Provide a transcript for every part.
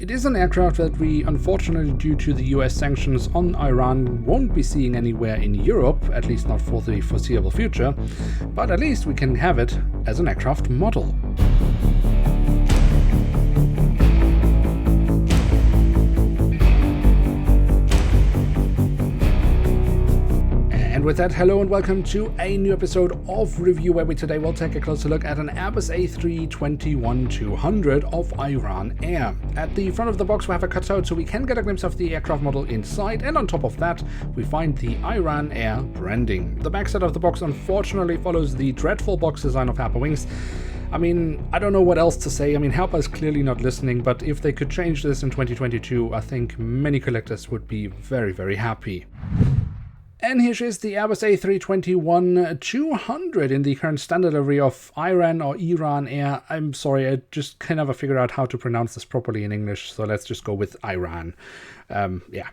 It is an aircraft that we, unfortunately due to the US sanctions on Iran, won't be seeing anywhere in Europe, at least not for the foreseeable future, but at least we can have it as an aircraft model. And with that, hello and welcome to a new episode of Review, where we today will take a closer look at an Airbus A321-200 of Iran Air. At the front of the box we have a cutout so we can get a glimpse of the aircraft model inside, and on top of that we find the Iran Air branding. The backside of the box unfortunately follows the dreadful box design of Herpa Wings. I mean, I don't know what else to say. I mean, Herpa is clearly not listening, but if they could change this in 2022, I think many collectors would be very, very happy. And here is the Airbus A321-200 in the current standard livery of Iran or Iran Air. I'm sorry, I just can never figure out how to pronounce this properly in English, so let's just go with Iran. Yeah.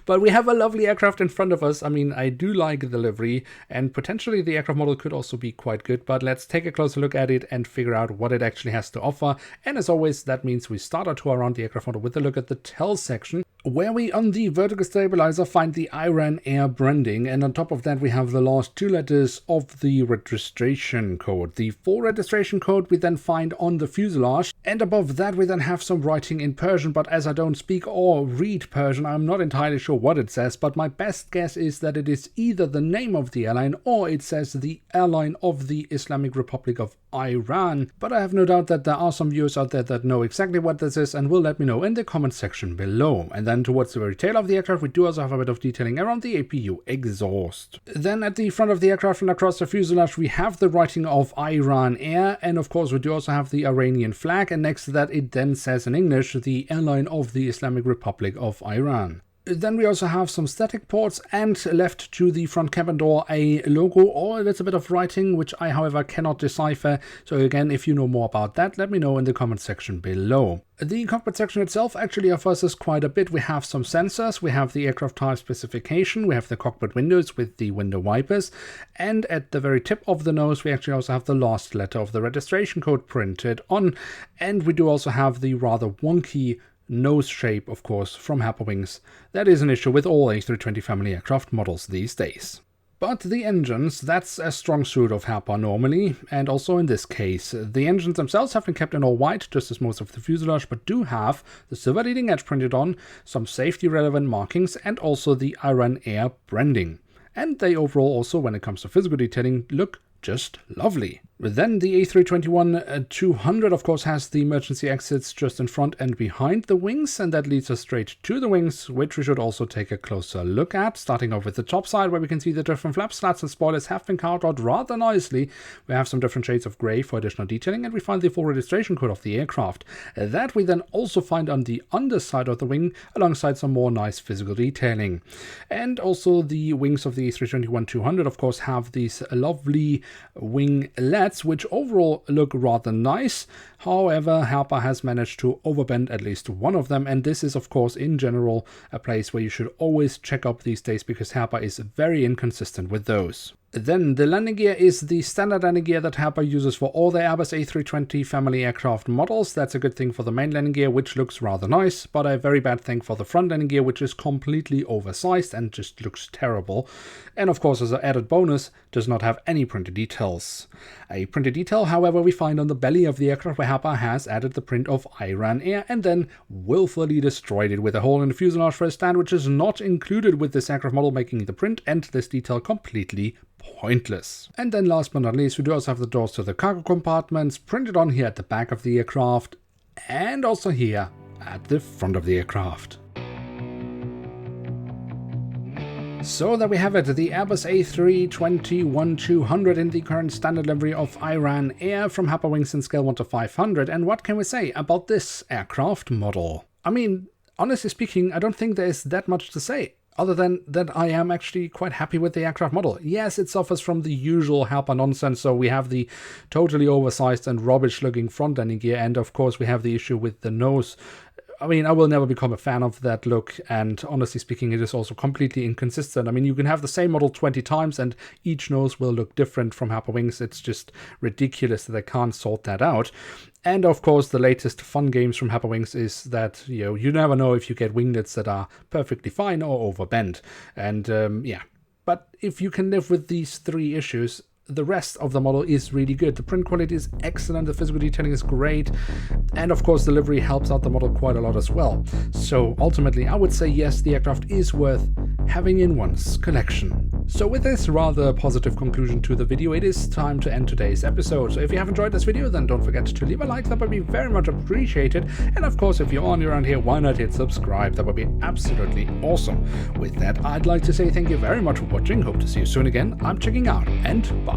But we have a lovely aircraft in front of us. I mean, I do like the livery, and potentially the aircraft model could also be quite good, but let's take a closer look at it and figure out what it actually has to offer. And as always, that means we start our tour around the aircraft model with a look at the tail section, where we on the vertical stabilizer find the Iran Air branding, and on top of that we have the last two letters of the registration code. The full registration code we then find on the fuselage, and above that we then have some writing in Persian, but as I don't speak or read Persian, I'm not entirely sure what it says, but my best guess is that it is either the name of the airline or it says the airline of the Islamic Republic of Iran. But I have no doubt that there are some viewers out there that know exactly what this is and will let me know in the comment section below. And then towards the very tail of the aircraft we do also have a bit of detailing around the APU exhaust. Then at the front of the aircraft and across the fuselage we have the writing of Iran Air, and of course we do also have the Iranian flag, and next to that it then says in English the airline of the Islamic Republic of Iran. Then we also have some static ports, and left to the front cabin door a logo or a little bit of writing, which I however cannot decipher. So again, if you know more about that, let me know in the comment section below. The cockpit section itself actually offers us quite a bit. We have some sensors, we have the aircraft type specification, we have the cockpit windows with the window wipers, and at the very tip of the nose we actually also have the last letter of the registration code printed on, and we do also have the rather wonky nose shape, of course, from Herpa Wings. That is an issue with all A320 family aircraft models these days. But the engines, that's a strong suit of Herpa normally, and also in this case. The engines themselves have been kept in all white, just as most of the fuselage, but do have the silver leading edge printed on, some safety relevant markings, and also the Iran Air branding. And they overall also, when it comes to physical detailing, look just lovely. Then the A321-200 of course has the emergency exits just in front and behind the wings, and that leads us straight to the wings, which we should also take a closer look at, starting off with the top side, where we can see the different flap slats and spoilers have been carved out rather nicely. We have some different shades of grey for additional detailing, and we find the full registration code of the aircraft. That we then also find on the underside of the wing, alongside some more nice physical detailing. And also the wings of the A321-200 of course have these lovely wing LEDs, which overall look rather nice. However, Herpa has managed to overbend at least one of them, and this is of course in general a place where you should always check up these days, because Herpa is very inconsistent with those. Then the landing gear is the standard landing gear that Herpa uses for all the Airbus A320 family aircraft models. That's a good thing for the main landing gear, which looks rather nice, but a very bad thing for the front landing gear, which is completely oversized and just looks terrible. And of course, as an added bonus, does not have any printed details. A printed detail, however, we find on the belly of the aircraft, where Herpa has added the print of Iran Air and then willfully destroyed it with a hole in the fuselage for a stand, which is not included with this aircraft model, making the print and this detail completely pointless. And then last but not least, we do also have the doors to the cargo compartments printed on here at the back of the aircraft, and also here at the front of the aircraft. So there we have it, the Airbus A321-200 in the current standard livery of Iran Air from Herpa Wings in scale 1 to 500. And what can we say about this aircraft model? I mean, honestly speaking, I don't think there is that much to say, other than that I am actually quite happy with the aircraft model. Yes, it suffers from the usual Herpa nonsense, so we have the totally oversized and rubbish looking front landing gear, and of course we have the issue with the nose I mean, I will never become a fan of that look, and honestly speaking, it is also completely inconsistent. I mean, you can have the same model 20 times and each nose will look different from Herpa Wings. It's just ridiculous that they can't sort that out. And of course, the latest fun games from Herpa Wings is that, you never know if you get winglets that are perfectly fine or overbent. And yeah, but if you can live with these three issues, the rest of the model is really good. The print quality is excellent, the physical detailing is great, and of course delivery helps out the model quite a lot as well. So ultimately I would say yes, the aircraft is worth having in one's collection. So with this rather positive conclusion to the video, it is time to end today's episode. So if you have enjoyed this video, then don't forget to leave a like, that would be very much appreciated. And of course, if you're on around here, why not hit subscribe? That would be absolutely awesome. With that, I'd like to say thank you very much for watching. Hope to see you soon again. I'm checking out, and bye.